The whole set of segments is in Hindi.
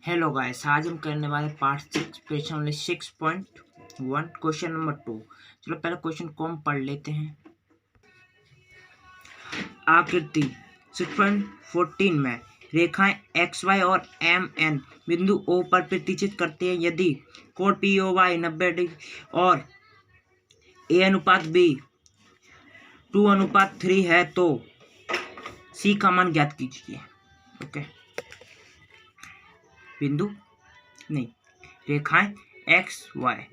हेलो गाइस, आज हम करने वाले part 6 question number 6.1 question number 2। चलो पहले क्वेश्चन को हम पढ़ लेते हैं। आकृति 6.14 में रेखाएं एक्स वाई और एम एन बिंदु ओ पर प्रतिचित करते हैं। यदि कोण पी ओ वाई 90 डिग्री और ए अनुपात बी 2:3 है तो सी का मान ज्ञात कीजिए। ओके, बिंदु नहीं, रेखाएं एक्स वाई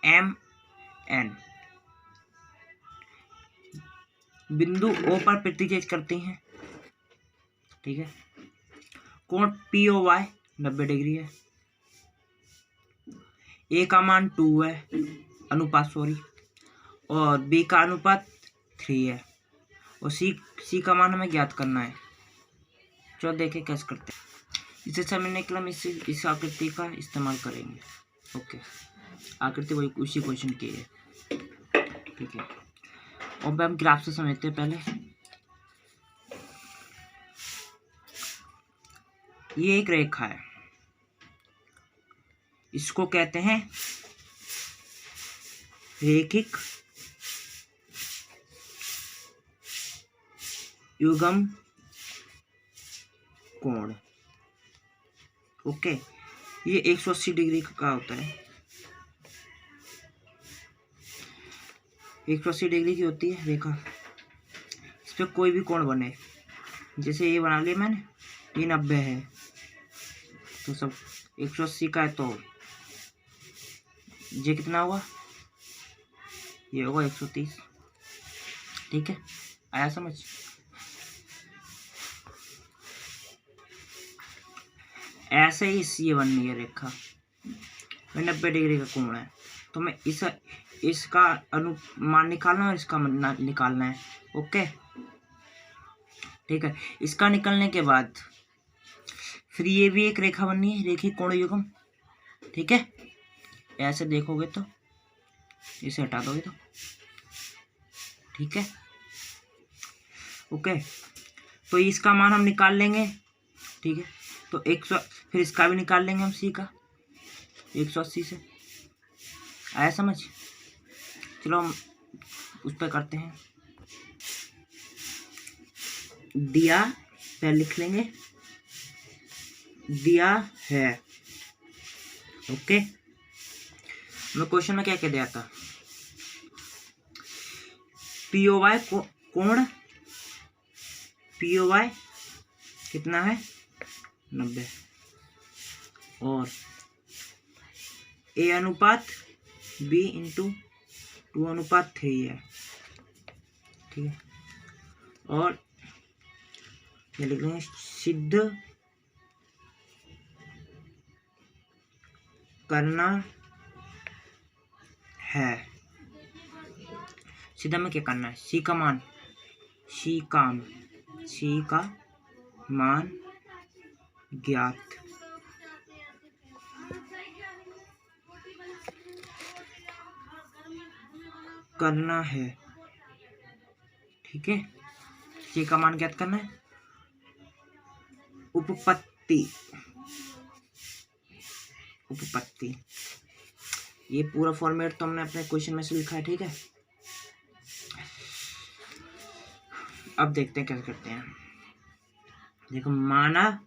एम एन बिंदु ओ पर प्रतिच्छेद करती हैं। ठीक है, कोण पी ओ वाई 90 डिग्री है, ए का मान 2 है, अनुपात सॉरी, और बी का अनुपात 3 है, और सी का मान हमें ज्ञात करना है। चलो देखें कैसे करते हैं। इसे समझने के लिए हम इस आकृति का इस्तेमाल करेंगे। ओके, आकृति वही उसी क्वेश्चन की है। ठीक है, और हम ग्राफ से समझते हैं। पहले ये एक रेखा है, इसको कहते हैं रेखिक युग्म कोण। ओके, ये 180 डिग्री का होता है, 180 डिग्री की होती है रेखा। इस पर कोई भी कोण बने, जैसे ये बना लिया मैंने, ये 90 है तो सब 180 का है, तो ये कितना होगा, ये होगा 130। ठीक है, आया समझ। ऐसे ही ये बननी है रेखा, 90 डिग्री का कोण है, तो मैं इसका अनुमान निकालना है और इसका निकालना है। ओके, ठीक है, इसका निकलने के बाद फिर ये भी एक रेखा बननी है, रेखिक कोण युग्म। ठीक है, ऐसे देखोगे तो, इसे हटा दोगे तो, ठीक है। ओके, तो इसका मान हम निकाल लेंगे। ठीक है, तो 100, फिर इसका भी निकाल लेंगे हम, सी का 180 से। आया समझ। चलो हम उस पर करते हैं। दिया, पहले लिख लेंगे, दिया है। ओके, मैं क्वेश्चन में क्या कह दिया था, पी ओ वाई कोण पी ओ वाई कितना है 90, और ए अनुपात बी इंटू 2:3 है। ठीक है, और ये लिख लेंगे सिद्ध करना है। सीधा में क्या करना है, सी का मान ज्ञात करना है। ठीक है, सी का मान ज्ञात करना है। उपपत्ति, ये पूरा फॉर्मेट तो हमने अपने क्वेश्चन में से लिखा है। ठीक है, अब देखते हैं कैसे करते हैं। देखो, माना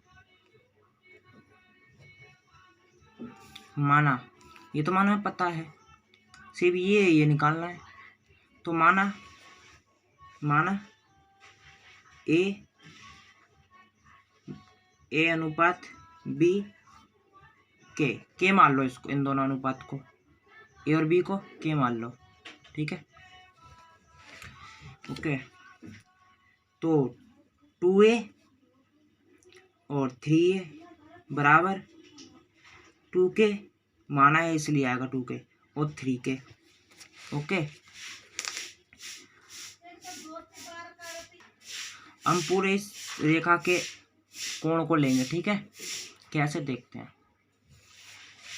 ये तो माना पता है, सिर्फ ये निकालना है। तो माना ए अनुपात बी के मान लो, इसको, इन दोनों अनुपात को, ए और बी को के मान लो। ठीक है, ओके, तो 2a और 3a बराबर 2k, माना है इसलिए आएगा 2k और 3k। ओके, हम पूरे इस रेखा के कोण को लेंगे। ठीक है, कैसे देखते हैं।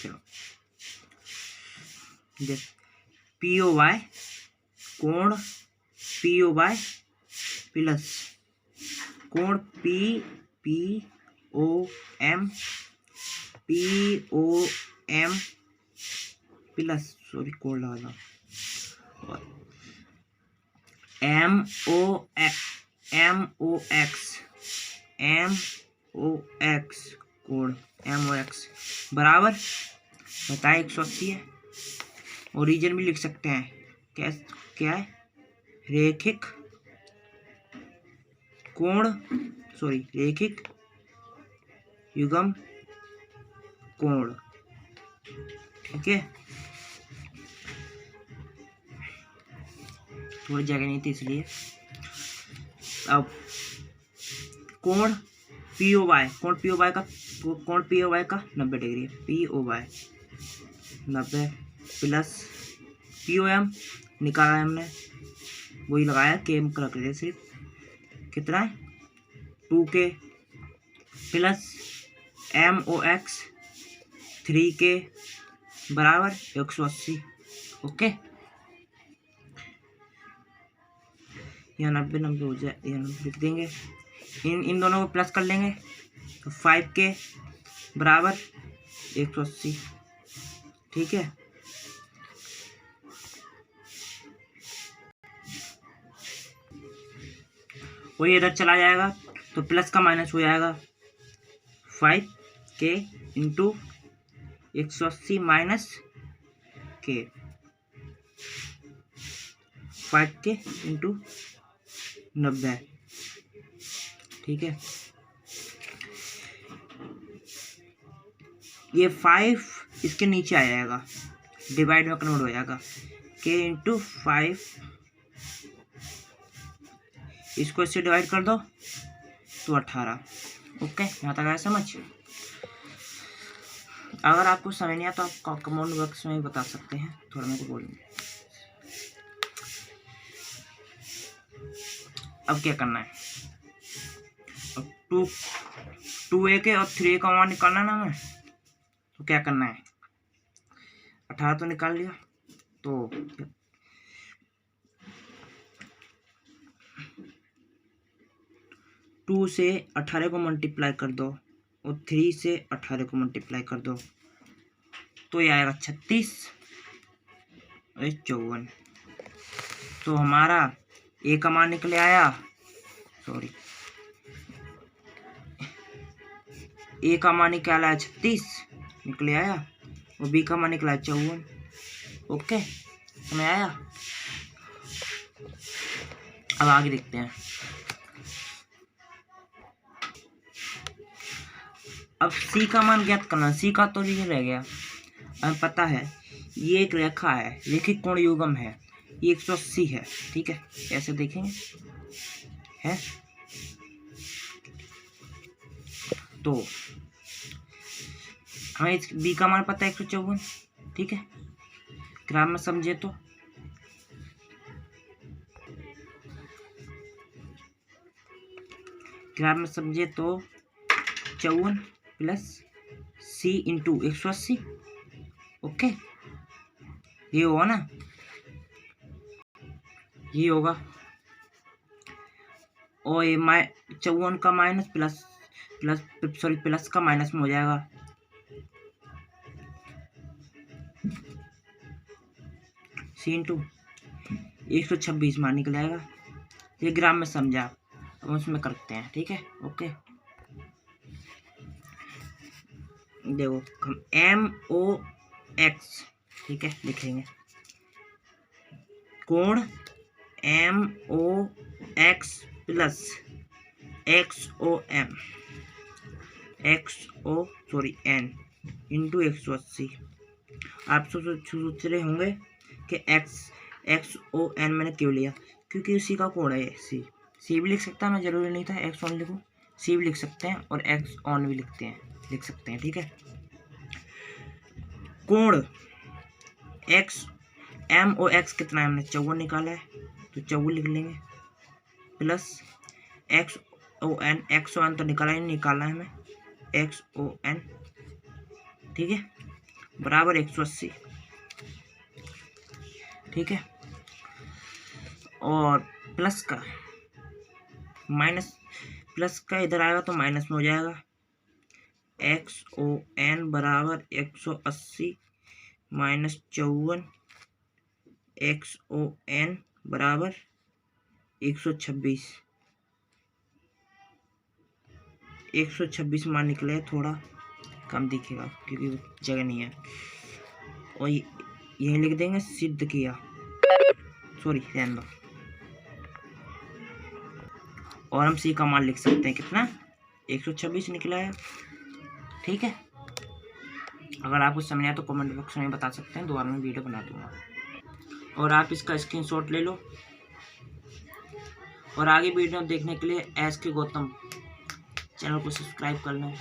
चलो, पी ओ वाई कोण पी ओ वाई प्लस कोण P O M POM plus, sorry कोड डाला, MOX कोड MOX बराबर, बताए 180 है। ओरिजिन भी लिख सकते हैं, क्या है, रेखिक कोण, सॉरी रेखिक युग्म कोण, ठीक है। थोड़ी जगह नहीं थी इसलिए। अब कोण POY, कोण POY का 90 डिग्री, POY 90 प्लस POM निकाला है हमने, वही लगाया, केम रख रहे सिर्फ, कितना है 2K प्लस MOX 3K बराबर 180। ओके, यहाँ 90 हो जाए, यहाँ लिख देंगे, इन दोनों को प्लस कर लेंगे तो 5K बराबर 180, ठीक है। और ये इधर चला जाएगा तो प्लस का माइनस हो जाएगा, 5K into 180 minus K, 5K into 90, ठीक है। ये 5 इसके नीचे आ जाएगा, डिवाइड में कन्वर्ट हो जाएगा, K इंटू 5, इसको इससे डिवाइड कर दो तो 18। ओके, यहाँ तक आया समझ। अगर आपको समझ नहीं आता तो आप कमेंट बॉक्स में बता सकते हैं, थोड़ा मेरे को बोलेंगे। अब क्या करना है, अब 2A के और 3A का मान निकालना है ना हमें, तो क्या करना है, 18 तो निकाल लिया, तो 2 से 18 को मल्टीप्लाई कर दो और 3 से 18 को मल्टीप्लाई कर दो, तो ये आएगा 36 और 54। तो हमारा A का मान निकले आया, सॉरी A का मान निकला है 36 निकले आया, और B का मान निकला है 54। ओके, समझ आया। अब आगे देखते हैं। अब C का मान ज्ञात करना, C का तो ये रह गया, हमें पता है ये एक रेखा है, रेखिक कोण युग्म है, ये 180 है, ठीक है, ऐसे देखेंगे है। तो हमें B का मान पता है 154, ठीक है। ग्राफ में समझे तो ग्राफ में समझे तो 54 प्लस C इंटू 180, ओके, ये होगा ना, ये होगा, और ये 54 का माइनस प्लस का माइनस में हो जाएगा, C इंटू 126 मान निकल जाएगा। ये ग्राम में समझा, अब उसमें करते हैं, ठीक है। ओके, देखो हम MOX, ठीक है, लिखेंगे कोण MOX plus XON N into 180। आप सोच रहे होंगे कि XON मैंने क्यों लिया, क्योंकि उसी का कोण है C भी लिख सकता है, मैं जरूरी नहीं था XON लिखूं, C भी लिख सकते हैं और XON भी लिख सकते हैं, ठीक है। कोण MOX कितना है, हमने 54 निकाला है, तो 54 लिख लेंगे, प्लस XON तो निकाला है हमें, XON, ठीक है, बराबर 180, ठीक है। और प्लस का इधर आएगा तो माइनस में हो जाएगा, XON बराबर 180 माइनस 54, XON बराबर 126। 126 मान निकले, थोड़ा कम दिखेगा क्योंकि जगह नहीं है। और यही लिख देंगे सिद्ध किया, सॉरी रहने दो। और हम सी का मान लिख सकते हैं कितना, 126 निकला है। ठीक है, अगर आपको समझ आया तो कमेंट बॉक्स में बता सकते हैं, दोबारा मैं वीडियो बना दूंगा। और आप इसका स्क्रीनशॉट ले लो। और आगे वीडियो देखने के लिए एस के गौतम चैनल को सब्सक्राइब कर लें।